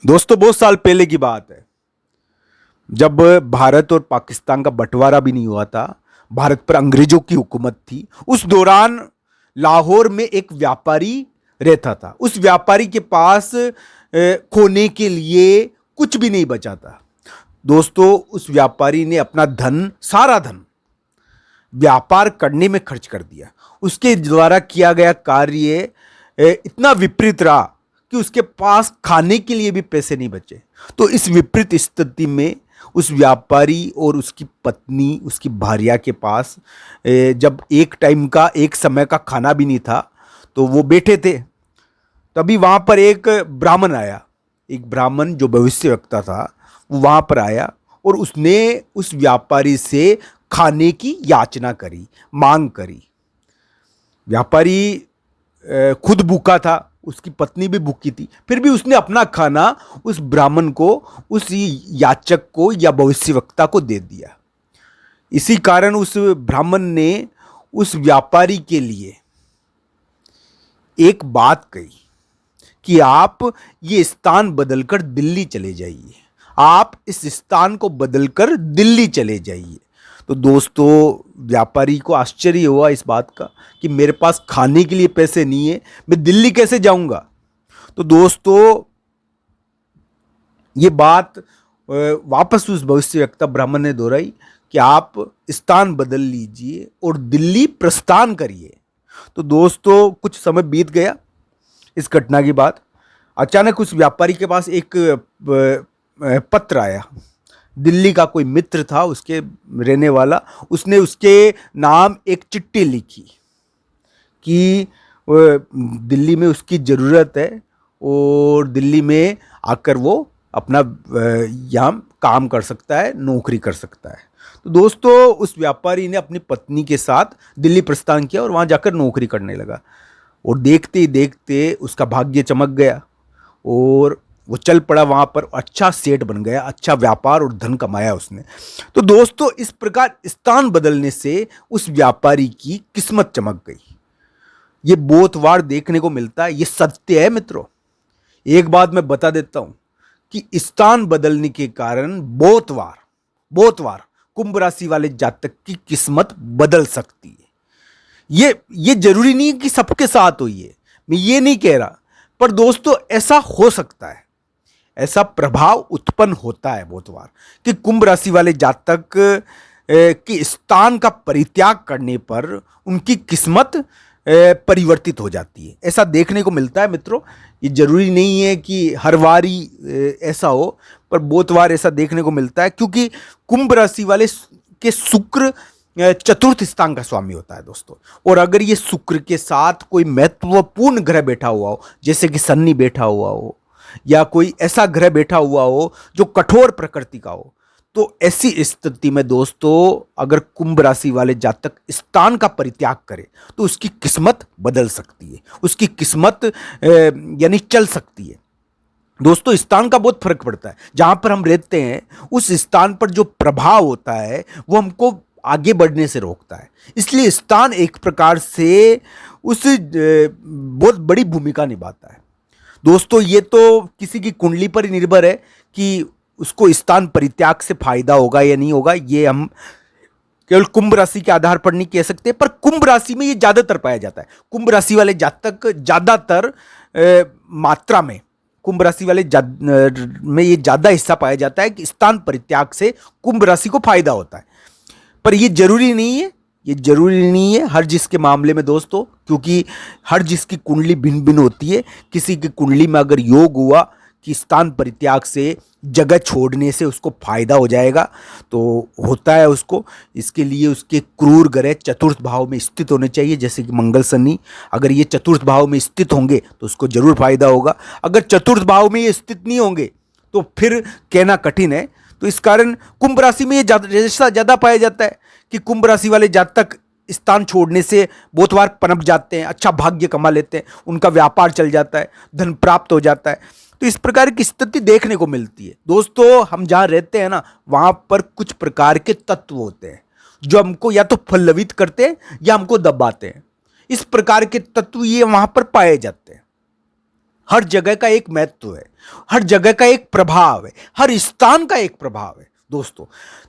दोस्तों बहुत साल पहले की बात है जब भारत और पाकिस्तान का बंटवारा भी नहीं हुआ था। भारत पर अंग्रेजों की हुकूमत थी। उस दौरान लाहौर में एक व्यापारी रहता था। उस व्यापारी के पास खोने के लिए कुछ भी नहीं बचा था। दोस्तों उस व्यापारी ने अपना धन, सारा धन व्यापार करने में खर्च कर दिया। उसके द्वारा किया गया कार्य इतना विपरीत रहा कि उसके पास खाने के लिए भी पैसे नहीं बचे। तो इस विपरीत स्थिति में उस व्यापारी और उसकी पत्नी, उसकी भार्या के पास जब एक टाइम का, एक समय का खाना भी नहीं था, तो वो बैठे थे। तभी वहाँ पर एक ब्राह्मण आया। एक ब्राह्मण जो भविष्यवक्ता था वो वहाँ पर आया और उसने उस व्यापारी से खाने की याचना करी, मांग करी। व्यापारी खुद भूखा था, उसकी पत्नी भी भूखी थी, फिर भी उसने अपना खाना उस ब्राह्मण को, उस याचक को या भविष्यवक्ता को दे दिया। इसी कारण उस ब्राह्मण ने उस व्यापारी के लिए एक बात कही कि आप ये स्थान बदलकर दिल्ली चले जाइए। आप इस स्थान को बदलकर दिल्ली चले जाइए। तो दोस्तों व्यापारी को आश्चर्य हुआ इस बात का कि मेरे पास खाने के लिए पैसे नहीं है, मैं दिल्ली कैसे जाऊंगा। तो दोस्तों ये बात वापस उस भविष्यवक्ता ब्राह्मण ने दोहराई कि आप स्थान बदल लीजिए और दिल्ली प्रस्थान करिए। तो दोस्तों कुछ समय बीत गया इस घटना की बात। अचानक उस व्यापारी के पास एक पत्र आया। दिल्ली का कोई मित्र था उसके रहने वाला, उसने उसके नाम एक चिट्ठी लिखी कि दिल्ली में उसकी ज़रूरत है और दिल्ली में आकर वो अपना यहाँ काम कर सकता है, नौकरी कर सकता है। तो दोस्तों उस व्यापारी ने अपनी पत्नी के साथ दिल्ली प्रस्थान किया और वहाँ जाकर नौकरी करने लगा। और देखते ही देखते उसका भाग्य चमक गया और वो चल पड़ा वहाँ पर, अच्छा सेठ बन गया, अच्छा व्यापार और धन कमाया उसने। तो दोस्तों इस प्रकार स्थान बदलने से उस व्यापारी की किस्मत चमक गई। ये बहुत बार देखने को मिलता है, ये सत्य है मित्रों। एक बात मैं बता देता हूं कि स्थान बदलने के कारण बहुत बार कुंभ राशि वाले जातक की किस्मत बदल सकती है। ये जरूरी नहीं है कि सबके साथ हो, ये मैं ये नहीं कह रहा, पर दोस्तों ऐसा हो सकता है, ऐसा प्रभाव उत्पन्न होता है बहुत बार कि कुंभ राशि वाले जातक की स्थान का परित्याग करने पर उनकी किस्मत परिवर्तित हो जाती है। ऐसा देखने को मिलता है मित्रों। ये जरूरी नहीं है कि हर बारी ऐसा हो, पर बहुत बार ऐसा देखने को मिलता है क्योंकि कुंभ राशि वाले के शुक्र चतुर्थ स्थान का स्वामी होता है दोस्तों। और अगर ये शुक्र के साथ कोई महत्वपूर्ण ग्रह बैठा हुआ हो, जैसे कि शनि बैठा हुआ हो या कोई ऐसा ग्रह बैठा हुआ हो जो कठोर प्रकृति का हो, तो ऐसी स्थिति में दोस्तों अगर कुंभ राशि वाले जातक स्थान का परित्याग करे तो उसकी किस्मत बदल सकती है, उसकी किस्मत यानी चल सकती है। दोस्तों स्थान का बहुत फर्क पड़ता है। जहां पर हम रहते हैं उस स्थान पर जो प्रभाव होता है वो हमको आगे बढ़ने से रोकता है। इसलिए स्थान एक प्रकार से उस बहुत बड़ी भूमिका निभाता है। दोस्तों ये तो किसी की कुंडली पर ही निर्भर है कि उसको स्थान परित्याग से फायदा होगा या नहीं होगा। ये हम केवल कुंभ राशि के आधार पर नहीं कह सकते, पर कुंभ राशि में ये ज्यादातर पाया जाता है। कुंभ राशि वाले जातक ज्यादातर मात्रा में, कुंभ राशि वाले में ये ज्यादा हिस्सा पाया जाता है कि स्थान परित्याग से कुंभ राशि को फायदा होता है। पर ये जरूरी नहीं है, ये जरूरी नहीं है हर जिसके मामले में दोस्तों, क्योंकि हर जिसकी कुंडली भिन्न भिन्न होती है। किसी की कुंडली में अगर योग हुआ कि स्थान परित्याग से, जगह छोड़ने से उसको फायदा हो जाएगा तो होता है उसको। इसके लिए उसके क्रूर ग्रह चतुर्थ भाव में स्थित होने चाहिए, जैसे कि मंगल, शनि। अगर ये चतुर्थ भाव में स्थित होंगे तो उसको जरूर फायदा होगा। अगर चतुर्थ भाव में ये स्थित नहीं होंगे तो फिर कहना कठिन है। तो इस कारण कुंभ राशि में ये ज्यादा पाया जाता है कि कुंभ राशि वाले जातक स्थान छोड़ने से बहुत बार पनप जाते हैं, अच्छा भाग्य कमा लेते हैं, उनका व्यापार चल जाता है, धन प्राप्त हो जाता है। तो इस प्रकार की स्थिति देखने को मिलती है दोस्तों। हम जहां रहते हैं ना, वहां पर कुछ प्रकार के तत्व होते हैं जो हमको या तो पल्लवित करते हैं या हमको दबाते हैं। इस प्रकार के तत्व ये वहां पर पाए जाते हैं। हर जगह का एक महत्व है, हर जगह का एक प्रभाव है, हर स्थान का एक प्रभाव है दोस्तों।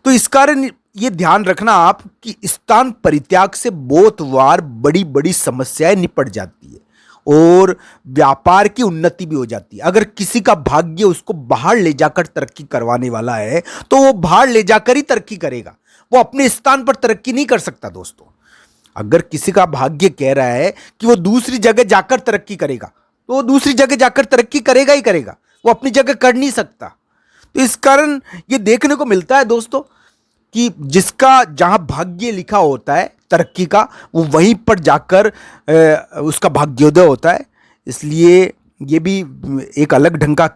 तो इस कारण ये ध्यान रखना आप कि स्थान परित्याग से बहुत बार बड़ी बड़ी समस्याएं निपट जाती है और व्यापार की उन्नति भी हो जाती है। अगर किसी का भाग्य उसको बाहर ले जाकर तरक्की करवाने वाला है तो वो बाहर ले जाकर ही तरक्की करेगा, वो अपने स्थान पर तरक्की नहीं कर सकता दोस्तों। अगर किसी का भाग्य कह रहा है कि वो दूसरी जगह जाकर तरक्की करेगा तो वो दूसरी जगह जाकर तरक्की करेगा ही करेगा, वो अपनी जगह कर नहीं सकता। तो इस कारण ये देखने को मिलता है दोस्तों कि जिसका जहां भाग्य लिखा होता है तरक्की का, वो वहीं पर जाकर उसका भाग्योदय होता है। इसलिए ये भी एक अलग ढंग का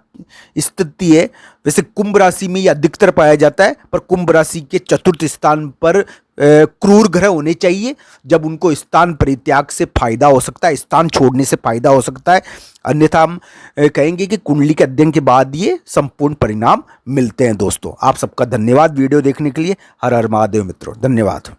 स्थिति है। वैसे कुंभ राशि में ये अधिकतर पाया जाता है, पर कुंभ राशि के चतुर्थ स्थान पर क्रूर ग्रह होने चाहिए, जब उनको स्थान परित्याग से फायदा हो सकता है, स्थान छोड़ने से फायदा हो सकता है। अन्यथा हम कहेंगे कि कुंडली के अध्ययन के बाद ये संपूर्ण परिणाम मिलते हैं दोस्तों। आप सबका धन्यवाद वीडियो देखने के लिए। हर हर महादेव मित्रों, धन्यवाद।